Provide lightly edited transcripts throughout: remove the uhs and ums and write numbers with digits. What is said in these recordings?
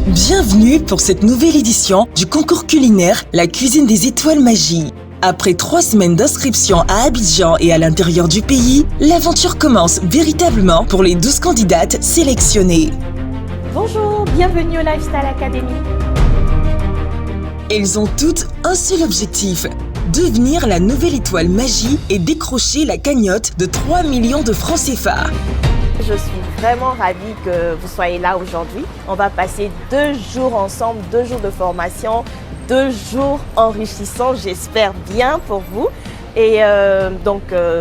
Bienvenue pour cette nouvelle édition du concours culinaire La Cuisine des Étoiles Magie. Après 3 semaines d'inscription à Abidjan et à l'intérieur du pays, l'aventure commence véritablement pour les 12 candidates sélectionnées. Bonjour, bienvenue au Lifestyle Academy. Elles ont toutes un seul objectif, devenir la nouvelle étoile magie et décrocher la cagnotte de 3 millions de francs CFA. Je suis vraiment ravie que vous soyez là aujourd'hui. On va passer 2 jours ensemble, 2 jours de formation, 2 jours enrichissants, j'espère bien pour vous. Et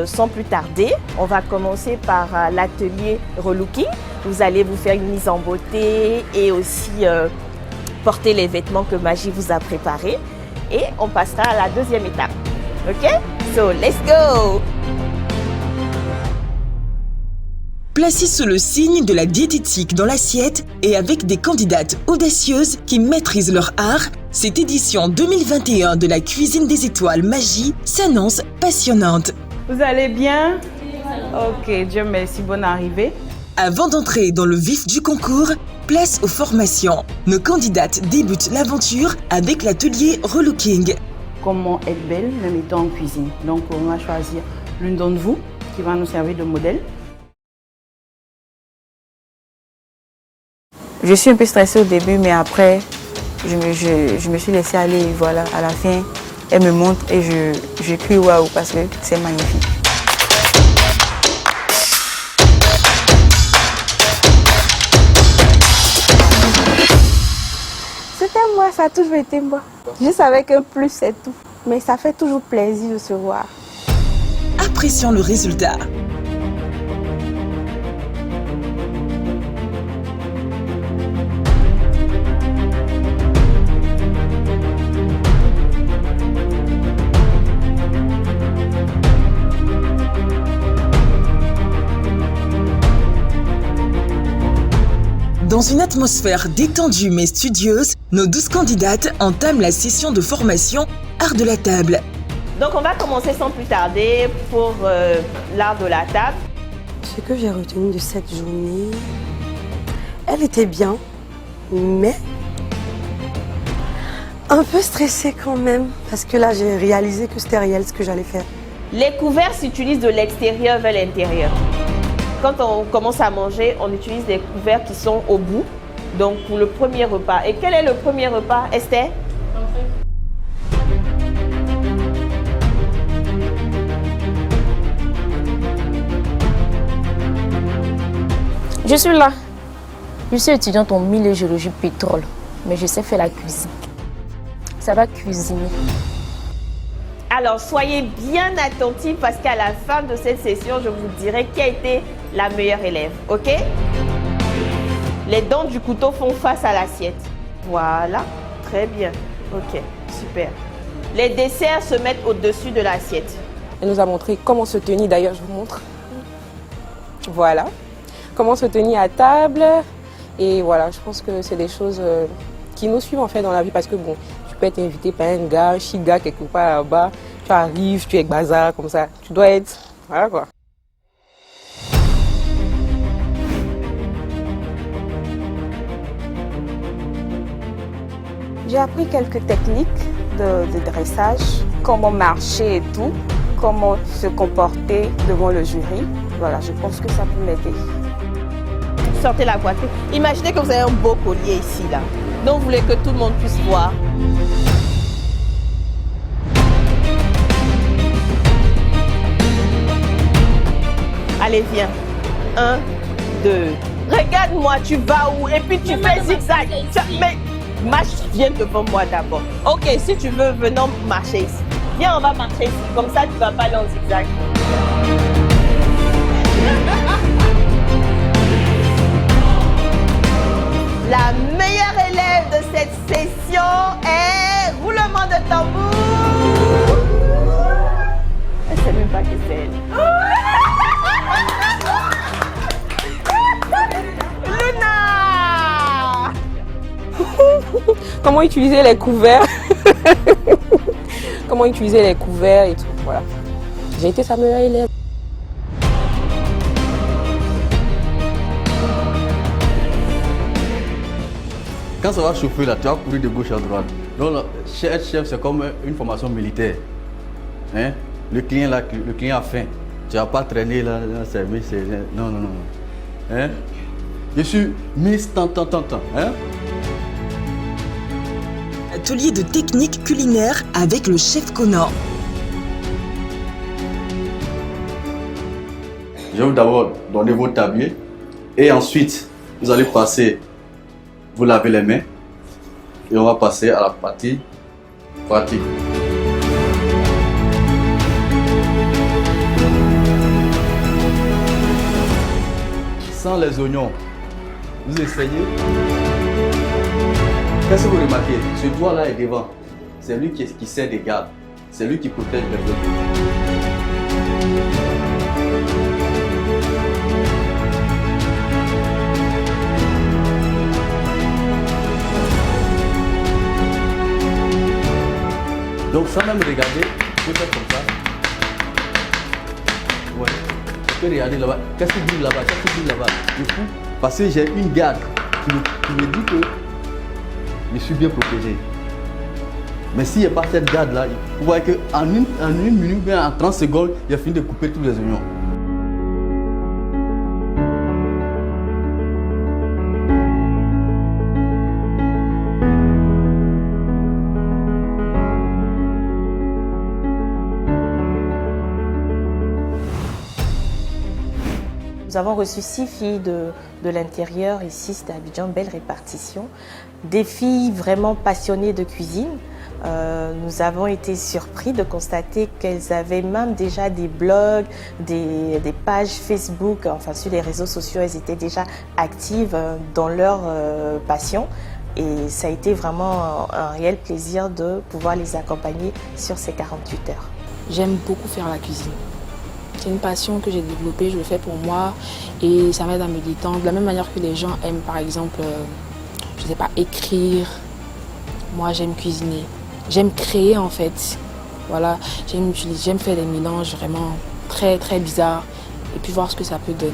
sans plus tarder, on va commencer par l'atelier relooking. Vous allez vous faire une mise en beauté et aussi porter les vêtements que Magie vous a préparés. Et on passera à la deuxième étape. Ok? So, let's go! Placées sous le signe de la diététique dans l'assiette et avec des candidates audacieuses qui maîtrisent leur art, cette édition 2021 de la Cuisine des Étoiles Magie s'annonce passionnante. Vous allez bien? Ok, Dieu merci, bonne arrivée. Avant d'entrer dans le vif du concours, place aux formations. Nos candidates débutent l'aventure avec l'atelier relooking. Comment être belle même étant en cuisine. Donc on va choisir l'une d'entre vous qui va nous servir de modèle. Je suis un peu stressée au début, mais après, je me suis laissée aller. Voilà, à la fin, elle me montre et je crie waouh parce que c'est magnifique. C'était moi, ça a toujours été moi. Juste avec un plus, c'est tout. Mais ça fait toujours plaisir de se voir. Apprécions le résultat. Dans une atmosphère détendue mais studieuse, nos 12 candidates entament la session de formation Art de la table. Donc on va commencer sans plus tarder pour l'art de la table. Ce que j'ai retenu de cette journée, elle était bien, mais un peu stressée quand même. Parce que là, j'ai réalisé que c'était réel ce que j'allais faire. Les couverts s'utilisent de l'extérieur vers l'intérieur. Quand on commence à manger, on utilise des couverts qui sont au bout. Donc pour le premier repas. Et quel est le premier repas, Esther? Je suis là. Je suis étudiante en mine et géologie pétrole, mais je sais faire la cuisine. Ça va cuisiner. Alors soyez bien attentifs parce qu'à la fin de cette session, je vous dirai qui a été la meilleure élève, ok? Les dents du couteau font face à l'assiette. Voilà, très bien, ok, super. Les desserts se mettent au-dessus de l'assiette. Elle nous a montré comment se tenir, d'ailleurs je vous montre. Voilà, comment se tenir à table. Et voilà, je pense que c'est des choses qui nous suivent en fait dans la vie parce que bon, tu peux être invité par un gars, un chic gars quelque part là-bas, tu arrives, tu es avec bazar comme ça, tu dois être, voilà quoi. J'ai appris quelques techniques de dressage, comment marcher et tout, comment se comporter devant le jury. Voilà, je pense que ça peut m'aider. Sortez la poitrine. Imaginez que vous avez un beau collier ici, là. Donc, vous voulez que tout le monde puisse voir. Allez, viens. 1, 2. Regarde-moi, tu vas où? Et puis tu fais zigzag. Mais marche, viens devant moi d'abord. Ok, si tu veux, venons marcher ici. Viens, on va marcher ici. Comme ça, tu ne vas pas aller en zigzag. La meilleure élève de cette session est roulement de tambour. Elle ne sait même pas que c'est elle. Luna! Comment utiliser les couverts. Comment utiliser les couverts et tout, voilà. J'ai été sa meilleure élève. quand ça va chauffer là, tu vas courir de gauche à droite. Donc, être chef, c'est comme une formation militaire. Hein? Le client a faim. Tu vas pas traîner là dans le service. Non. Hein? Je suis Miss tant. Hein? Atelier de technique culinaire avec le chef Conan. Je vais d'abord donner vos tabliers et ensuite vous allez passer, vous lavez les mains et on va passer à la partie pratique. Sans les oignons, vous essayez. Qu'est-ce que vous remarquez? Ce doigt-là est devant. C'est lui qui sert des gardes. C'est lui qui protège les autres. Donc sans même regarder, je peux faire comme ça. Ouais. Je peux regarder là-bas. Qu'est-ce qui brille là-bas? Qu'est-ce qui brille là-bas? Du coup, parce que j'ai une garde qui me dit que je suis bien protégé. Mais s'il n'y a pas cette garde-là, vous voyez qu'en une minute, bien en 30 secondes, il a fini de couper tous les oignons. Nous avons reçu 6 filles de l'intérieur et 6 d'Abidjan, belle répartition. Des filles vraiment passionnées de cuisine. Nous avons été surpris de constater qu'elles avaient même déjà des blogs, des pages Facebook, enfin sur les réseaux sociaux, elles étaient déjà actives dans leur passion. Et ça a été vraiment un réel plaisir de pouvoir les accompagner sur ces 48 heures. J'aime beaucoup faire la cuisine. C'est une passion que j'ai développée, je le fais pour moi et ça m'aide à me détendre. De la même manière que les gens aiment par exemple, je ne sais pas, écrire, moi j'aime cuisiner. J'aime créer en fait, voilà, j'aime faire des mélanges vraiment très très bizarres et puis voir ce que ça peut donner.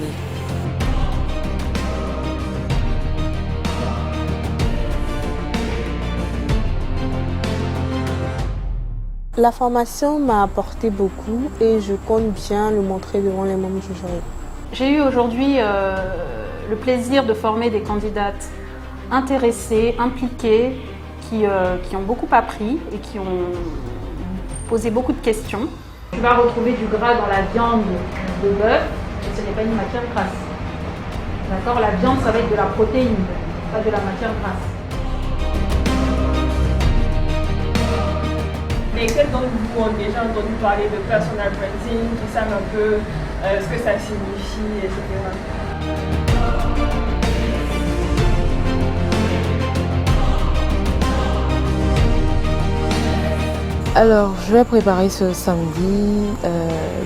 La formation m'a apporté beaucoup et je compte bien le montrer devant les membres du jury. J'ai eu aujourd'hui le plaisir de former des candidates intéressées, impliquées, qui ont beaucoup appris et qui ont posé beaucoup de questions. Tu vas retrouver du gras dans la viande de bœuf, et ce n'est pas une matière grasse. D'accord? La viande, ça va être de la protéine, pas de la matière grasse. Et quels d'entre vous ont déjà entendu parler de personal branding, qui savent un peu ce que ça signifie, etc. Alors, je vais préparer ce samedi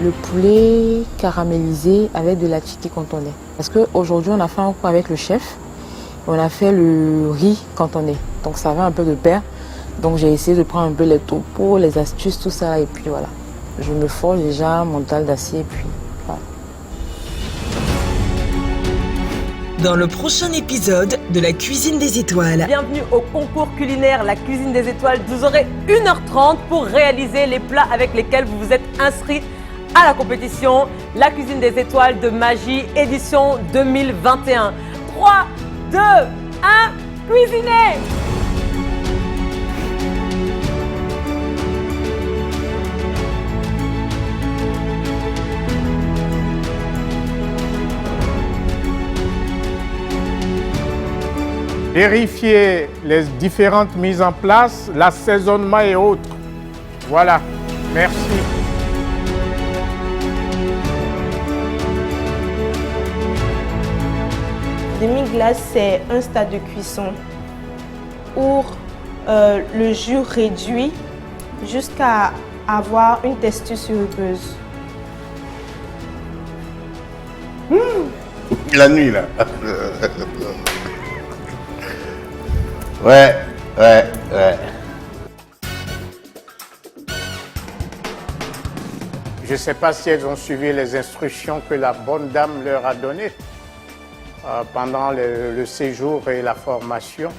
le poulet caramélisé avec de la chicky cantonais. Parce qu'aujourd'hui, on a fait un coup avec le chef. On a fait le riz cantonais. Donc, ça va un peu de pair. Donc, j'ai essayé de prendre un peu les topos, les astuces, tout ça. Et puis, voilà. Je me forge déjà mon dalle d'acier. Et puis, voilà. Dans le prochain épisode de la cuisine des étoiles. Bienvenue au concours culinaire La Cuisine des Étoiles. Vous aurez 1h30 pour réaliser les plats avec lesquels vous vous êtes inscrit à la compétition La Cuisine des Étoiles de Magie édition 2021. 3, 2, 1, cuisinez! Vérifier les différentes mises en place, l'assaisonnement et autres. Voilà, merci. Demi-glace, c'est un stade de cuisson où le jus réduit jusqu'à avoir une texture siruppeuse. La nuit, là. Ouais. Je ne sais pas si elles ont suivi les instructions que la bonne dame leur a données pendant le séjour et la formation.